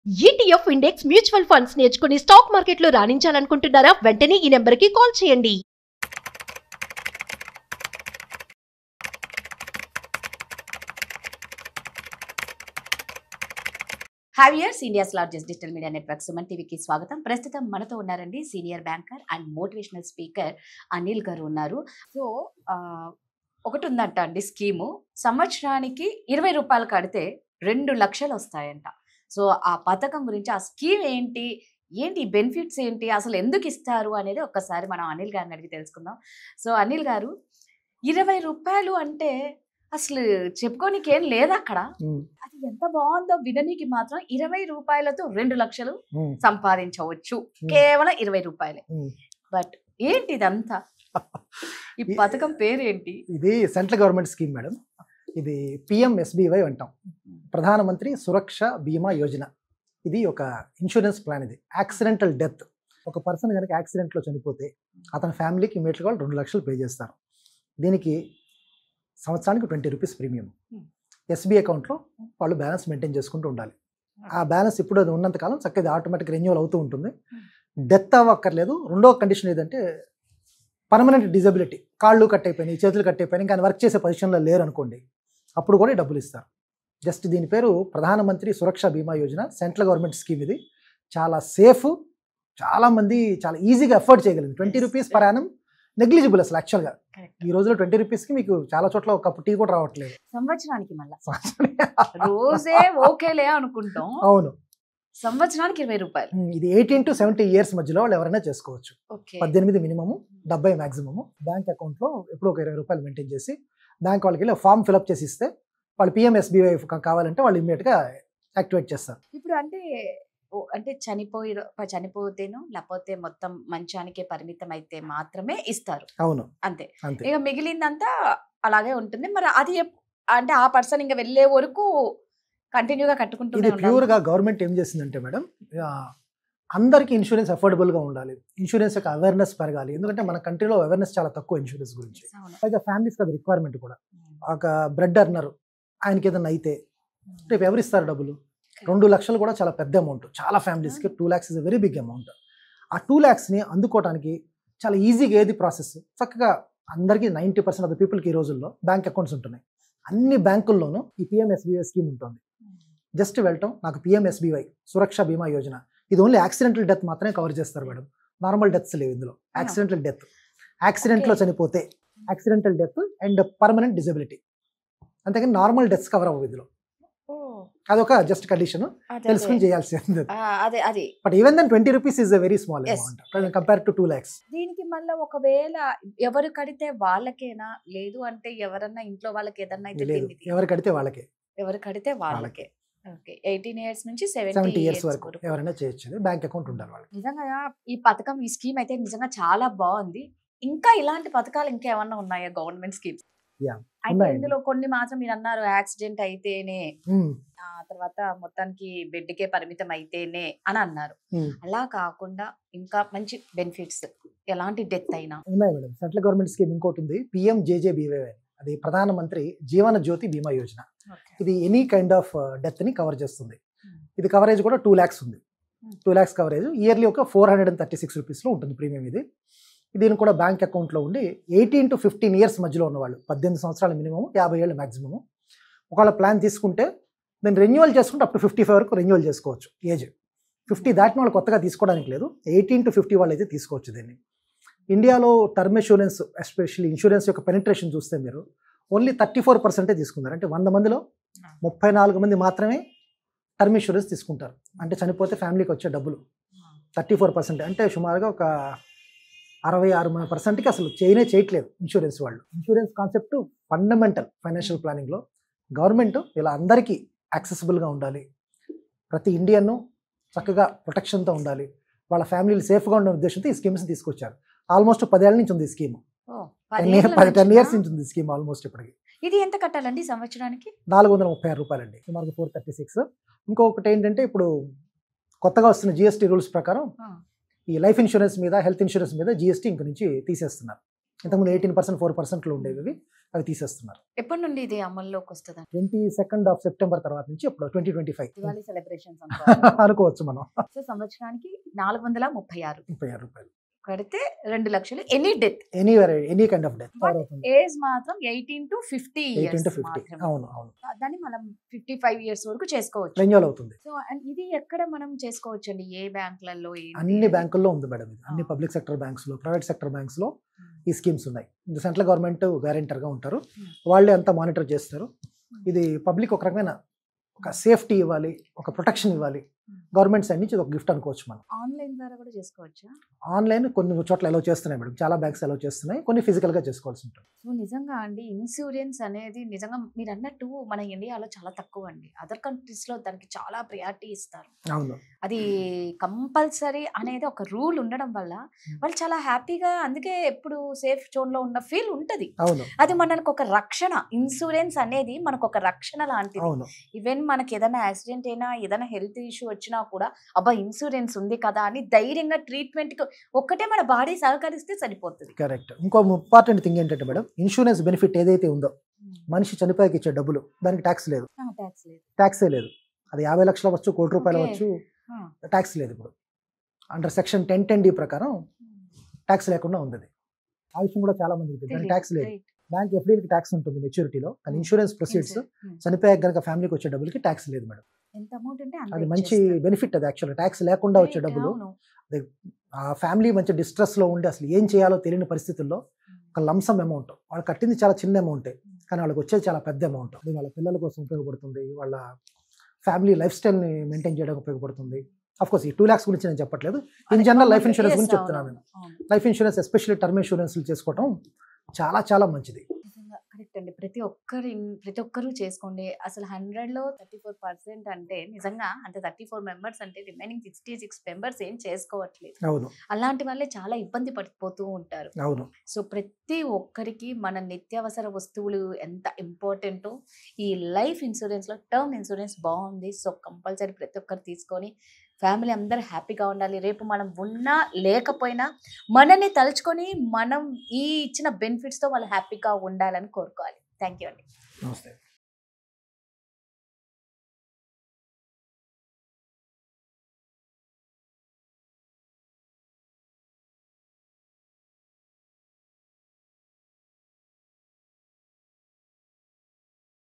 ETF index mutual funds నేర్చుకుని stock మార్కెట్లో రాణించాలనుకుంటున్నారా? వెంటనే ఈ నెంబర్కి కాల్ చేయండి. హ్యావియర్స్ India's largest digital media network Suman టీవీకి స్వాగతం. ప్రస్తుతం మనతో ఉన్నారండి senior banker and motivational speaker Anil గారు ఉన్నారు. సో ఒకటి ఉందంట అండి స్కీము, సంవత్సరానికి 20 రూపాయలు కడితే 2 లక్షలు వస్తాయంట. సో ఆ పథకం గురించి, ఆ స్కీమ్ ఏంటి, బెనిఫిట్స్ ఏంటి, అసలు ఎందుకు ఇస్తారు అనేది ఒక్కసారి మనం అనిల్ గారిని అడిగి తెలుసుకుందాం. సో అనిల్ గారు, 20 రూపాయలు అంటే అసలు చెప్పుకోనికి ఏం లేదు అక్కడ. అది ఎంత బాగుందో విననీకి మాత్రం 20 రూపాయలతో 2 లక్షలు సంపాదించవచ్చు, కేవలం 20 రూపాయలే. బట్ ఏంటి ఇదంతా, ఈ పథకం పేరేంటి? ఇది సెంట్రల్ గవర్నమెంట్ స్కీమ్ మేడం. ఇది PMSBY అంటాం, ప్రధానమంత్రి సురక్ష బీమా యోజన. ఇది ఒక ఇన్సూరెన్స్ ప్లాన్. ఇది యాక్సిడెంటల్ డెత్. ఒక పర్సన్ కనుక యాక్సిడెంట్లో చనిపోతే అతని ఫ్యామిలీకి ఇమీడియట్గా వాళ్ళు 2 లక్షలు పే చేస్తారు. దీనికి సంవత్సరానికి 20 రూపీస్ ప్రీమియం. SBI అకౌంట్లో వాళ్ళు బ్యాలెన్స్ మెయింటైన్ చేసుకుంటూ ఉండాలి. ఆ బ్యాలెన్స్ ఇప్పుడు అది ఉన్నంతకాలం చక్కగా ఆటోమేటిక్ రెన్యూవల్ అవుతూ ఉంటుంది. డెత్ అవ్వక్కర్లేదు. రెండో కండిషన్ ఏదంటే పర్మనెంట్ డిజబిలిటీ, కాళ్ళు కట్ అయిపోయినాయి, చేతులు కట్ అయిపోయినాయి, కానీ వర్క్ చేసే పొజిషన్లో లేరు అనుకోండి, అప్పుడు కూడా డబ్బులు ఇస్తారు. జస్ట్ దీని పేరు ప్రధానమంత్రి సురక్ష Bima Yojana, central government scheme. ఇది చాలా సేఫ్, చాలామంది చాలా ఈజీగా అఫోర్డ్ చేయగలిగింది. 20 రూపీస్ పర్ యానం నెగ్లిజిబుల్ అసలు. యాక్చువల్గా ఈ రోజులో 20 రూపీస్కి మీకు చాలా చోట్ల ఒక కప్పు టీ కూడా రావట్లేదు. సంవత్సరానికి మళ్ళీ రోజే ఓకేలే అనుకుంటాం. అవును, సంవత్సరానికి 20 రూపాయలు. ఇది 18 to 70 ఇయర్స్ మధ్యలో వాళ్ళు ఎవరైనా చేసుకోవచ్చు. 18 మినిమము, 70 మ్యాక్సిమము. బ్యాంక్ అకౌంట్లో ఎప్పుడు ఒక 20 రూపాయలు మెయింటైన్ చేసి బ్యాంక్ వాళ్ళకి వెళ్ళి ఫామ్ ఫిల్అప్ చేసి ఇస్తే వాళ్ళు PMSBY కావాలంటే వాళ్ళు ఇమ్మీడియట్గా యాక్టివేట్ చేస్తారు. ఇప్పుడు అంటే చనిపోతేనో లేకపోతే మొత్తం మంచానికే పరిమితం అయితే మాత్రమే ఇస్తారు. అవును, అంతే. ఇక మిగిలిందంతా అలాగే ఉంటుంది. మరి అది అంటే ఆ పర్సన్ ఇంకా వెళ్ళే వరకు కంటిన్యూగా కట్టుకుంటూ. ఇది ప్యూర్గా గవర్నమెంట్ ఏం చేసిందంటే మేడం, అందరికీ ఇన్సూరెన్స్ అఫోర్డబుల్గా ఉండాలి, ఇన్సూరెన్స్ యొక్క అవేర్నెస్ పెరగాలి. ఎందుకంటే మన కంట్రీలో అవేర్నెస్ చాలా తక్కువ ఇన్సూరెన్స్ గురించి. పైగా ఫ్యామిలీస్కి అది రిక్వైర్మెంట్ కూడా. ఒక బ్రెడ్ అర్నర్, ఆయనకి ఏదైనా అయితే రేపు ఎవరిస్తారు డబ్బులు? 2 లక్షలు కూడా చాలా పెద్ద అమౌంట్. చాలా ఫ్యామిలీస్కి 2 lakhs is a very big amount. ఆ 2 lakhsని అందుకోవడానికి చాలా ఈజీగా ఏది ప్రాసెస్, చక్కగా అందరికీ 90% ఆఫ్ ద పీపుల్కి ఈ రోజుల్లో బ్యాంక్ అకౌంట్స్ ఉంటున్నాయి. అన్ని బ్యాంకుల్లోనూ ఈ PMSBY స్కీమ్ ఉంటుంది. జస్ట్ వెళ్ళటం, నాకు PMSBY సురక్ష బీమా యోజన, ఇది ఓన్లీ యాక్సిడెంటల్ డెత్ మాత్రమే కవర్ చేస్తారు మేడం. నార్మల్ డెత్స్ లేవు ఇందులో. యాక్సిడెంటల్ డెత్, యాక్సిడెంట్లో చనిపోతే accidental death and permanent disability, అంతేకాని నార్మల్ డెత్స్ కవర్ అవ్వవు ఇందులో. అదొక జస్ట్ కండిషన్ తెలుసుకుని చేయాల్సింది. But even then 20 rupees is a very small amount compare to 2 lakhs. దీనికి మళ్ళీ ఒకవేళ ఎవరు కడితే వాళ్ళకేనా, లేదు అంటే ఎవరన్నా ఇంట్లో వాళ్ళకి ఏదన్నా ఎవరు కడితే వాళ్ళకే. ఎవరు కడితే వాళ్ళకే. 18 years నుంచి 70 years వరకు ఎవరైనా చేయొచ్చు. బ్యాంక్ అకౌంట్ ఉండాలి వాళ్ళకి. నిజంగా ఈ పథకం, ఈ స్కీమ్ అయితే నిజంగా చాలా బాగుంది. ఇంకా ఇలాంటి పథకాలు ఇంకేమన్నా ఉన్నాయా గవర్నమెంట్ స్కీమ్స్? అయితే ఇందులో కొన్ని మాత్రం మీరు అన్నారు, యాక్సిడెంట్ అయితేనే, తర్వాత మొత్తానికి బెడ్కే పరిమితం అయితేనే అని అన్నారు. అలా కాకుండా ఇంకా మంచి బెనిఫిట్స్, ఎలాంటి డెత్ అయినా ఉన్నాయి మేడం. సెంట్రల్ గవర్నమెంట్ స్కీమ్ ఇంకోటి ఉంది, PMJJBY. అది ప్రధానమంత్రి జీవన జ్యోతి బీమా యోజన. ఇది ఎనీ కైండ్ ఆఫ్ డెత్ ని కవర్ చేస్తుంది. ఇది కవరేజ్ కూడా 2 lakhs ఉంది. 2 lakhs కవరేజ్. ఇయర్లీ ఒక 436 రూపీస్లో ఉంటుంది ప్రీమియం. ఇది దీనికి కూడా బ్యాంక్ అకౌంట్లో ఉండి 18 to 15 years మధ్యలో ఉన్నవాళ్ళు, 18 సంవత్సరాల మినిమం, 50 ఏళ్ళు మ్యాక్సిమము. ఒకవేళ ప్లాన్ తీసుకుంటే దాన్ని రెన్యువల్ చేసుకుంటే అప్ టు 55 వరకు రెన్యువల్ చేసుకోవచ్చు. ఏజ్ 50 దాటిన వాళ్ళు కొత్తగా తీసుకోవడానికి లేదు. 18 to 50 వాళ్ళు అయితే తీసుకోవచ్చు దీన్ని. ఇండియాలో టర్మ్ ఇన్సూరెన్స్, ఎస్పెషల్లీ ఇన్సూరెన్స్ యొక్క పెనిట్రేషన్ చూస్తే మీరు ఓన్లీ 34% తీసుకున్నారు. అంటే 100 మందిలో 34 మంది మాత్రమే టర్మ్ ఇన్సూరెన్స్ తీసుకుంటారు. అంటే చనిపోతే ఫ్యామిలీకి వచ్చే డబ్బులు 34%. అంటే సుమారుగా ఒక 66% అసలు చేయట్లేదు ఇన్సూరెన్స్ వాళ్ళు. ఇన్సూరెన్స్ కాన్సెప్ట్ ఫండమెంటల్ ఫైనాన్షియల్ ప్లానింగ్లో. గవర్నమెంట్ ఇలా అందరికీ యాక్సెసిబుల్గా ఉండాలి, ప్రతి ఇండియన్ను చక్కగా ప్రొటెక్షన్తో ఉండాలి, వాళ్ళ ఫ్యామిలీలు సేఫ్గా ఉండే ఉద్దేశంతో ఈ స్కీమ్స్ తీసుకొచ్చారు. ఆల్మోస్ట్ 10 ఏళ్ళ నుంచి ఉంది ఈ స్కీమ్. 10 years నుంచి ఉంది స్కీమ్ ఆల్మోస్ట్. ఇప్పటికి ఇది ఎంత కట్టాలండి సంవత్సరానికి? 436 రూపాయలండి, సుమారు 436. ఇంకొకటి ఏంటంటే, ఇప్పుడు కొత్తగా వస్తున్న GST రూల్స్ ప్రకారం ఈ లైఫ్ ఇన్సూరెన్స్ మీద, హెల్త్ ఇన్సూరెన్స్ మీద GST ఇంక నుంచి తీసేస్తున్నారు. ఇంతకుముందు 18% 4% ఉండేవి, అవి తీసేస్తున్నారు. ఎప్పటి నుండి ఇది అమల్లోకి వస్తుంది? 22nd of September తర్వాత నుంచి ఇప్పుడు 2025 దివాళీ సెలబ్రేషన్స్ అనుకోవచ్చు మనం. సో సంవత్సరానికి 436 రూపాయలు కడితే 2 లక్షలు any death, any kind of death. Age మాత్రం 18 to 50 18 to 50. అవును. దాన్ని మనం 55 years వరకు చేసుకోవచ్చు. రెన్యూవల్ అవుతుంది. సో ఇది ఎక్కడ మనం చేసుకోవచ్చు అండి? ఏ బ్యాంకులలో? అన్ని బ్యాంకుల్లో ఉంది మేడం ఇది. అన్ని పబ్లిక్ సెక్టర్ బ్యాంక్స్ లో, ప్రైవేట్ సెక్టర్ బ్యాంక్స్ లో ఈ స్కీమ్స్ ఉన్నాయి. సెంట్రల్ గవర్నమెంట్ గ్యారెంటర్ గా ఉంటారు, వాళ్ళే అంతా మానిటర్ చేస్తారు. ఇది పబ్లిక్ ఒక రకమైన ఒక సేఫ్టీ ఇవ్వాలి, ఒక ప్రొటెక్షన్ ఇవ్వాలి. గవర్నమెంట్ సైడ్ నుంచి ఒక గిఫ్ట్ అనుకోవచ్చు మనం. ఆన్లైన్ ద్వారా కూడా చేసుకోవచ్చా? ఆన్లైన్ కొన్ని చోట్ల అలౌ చేస్తున్నాయి మేడం, చాలా బ్యాంక్స్ అలౌ చేస్తున్నాయి, కొన్ని ఫిజికల్ గా చేసుకోవాల్సి ఉంటుంది. సో నిజంగా అండి ఇన్సూరెన్స్ అనేది నిజంగా మీరు అన్నట్టు మన ఇండియాలో చాలా తక్కువ అండి. అదర్ కంట్రీస్ లో దానికి చాలా ప్రయారిటీ ఇస్తారు. అవును. అది కంపల్సరీ అనేది ఒక రూల్ ఉండడం వల్ల వాళ్ళు చాలా హ్యాపీగా, అందుకే ఎప్పుడు సేఫ్ జోన్ లో ఉన్న ఫీల్ ఉంటది. అవును. అది మనకు ఒక రక్షణ. ఇన్సూరెన్స్ అనేది మనకు ఒక రక్షణ లాంటిది. అవును. ఈవెన్ మనకి ఏదైనా యాక్సిడెంట్ అయినా, ఏదైనా హెల్త్ ఇష్యూ వచ్చినా కూడా అబ్బా ఇన్సూరెన్స్ ఉంది కదా అని ధైర్యంగా ట్రీట్మెంట్ కి ఒక్కటే మన బాడీ సహకరిస్తే సరిపోతుంది. కరెక్ట్. ఇంకో ఇంపార్టెంట్ థింగ్ ఏంటంటే మేడం, ఇన్సూరెన్స్ బెనిఫిట్ ఏదైతే ఉందో, మనిషి చనిపోయాక ఇచ్చే డబ్బులు, దానికి ట్యాక్స్ లేదు. ట్యాక్సే లేదు. అది 50 లక్షలు అవ్వచ్చు, ₹1 కోటి అవ్వచ్చు, ట్యాక్స్ లేదు. ఇప్పుడు అండర్ సెక్షన్ 1010D ప్రకారం ట్యాక్స్ లేకుండా ఉంది. ఆ విషయం కూడా చాలా మందికి తెలియదు. దానికి ట్యాక్స్ లేదు. బ్యాంక్ ఎఫ్డీకి ట్యాక్స్ ఉంటుంది మెచ్యూరిటీలో, కానీ ఇన్సూరెన్స్ ప్రొసీడ్స్ చనిపోయాక కనుక ఫ్యామిలీకి వచ్చే డబ్బులకి ట్యాక్స్ లేదు మేడం. అది మంచి బెనిఫిట్. అది యాక్చువల్గా ట్యాక్స్ లేకుండా వచ్చే డబ్బులు. ఆ ఫ్యామిలీ మంచి డిస్ట్రెస్ లో ఉండి అసలు ఏం చేయాలో తెలియని పరిస్థితుల్లో ఒక లంసమ్ అమౌంట్, వాళ్ళు కట్టింది చాలా చిన్న అమౌంటే, కానీ వాళ్ళకి వచ్చేది చాలా పెద్ద అమౌంట్. అది వాళ్ళ పిల్లల కోసం ఉపయోగపడుతుంది, వాళ్ళ ఫ్యామిలీ లైఫ్ స్టైల్ ని మెయింటైన్ చేయడానికి ఉపయోగపడుతుంది. అఫ్ కోర్స్ ఈ 2 lakhs గురించి నేను చెప్పట్లేదు, ఇన్ జనరల్ లైఫ్ ఇన్సూరెన్స్ గురించి చెప్తున్నాను నేను. Life insurance especially term insurance చేసుకోవడం చాలా చాలా మంచిది. కరెక్ట్ అండి. ప్రతి ఒక్కరూ చేసుకోండి. అసలు 100లో 34% అంటే నిజంగా అంటే 34 members అంటే రిమైనింగ్ 66 members ఏం చేసుకోవట్లేదు. అవును. అలాంటి వాళ్ళే చాలా ఇబ్బంది పడిపోతూ ఉంటారు. అవును. సో ప్రతి ఒక్కరికి మన నిత్యావసర వస్తువులు ఎంత ఇంపార్టెంటో ఈ లైఫ్ ఇన్సూరెన్స్ లో టర్మ్ ఇన్సూరెన్స్ బాగుంది. సో కంపల్సరీ ప్రతి ఒక్కరు తీసుకొని ఫ్యామిలీ అందరూ హ్యాపీగా ఉండాలి. రేపు మనం ఉన్నా లేకపోయినా మనని తలుచుకొని మనం ఈ ఇచ్చిన బెనిఫిట్స్తో వాళ్ళు హ్యాపీగా ఉండాలని కోరుకోవాలి. థ్యాంక్ యూ అండి. నమస్తే.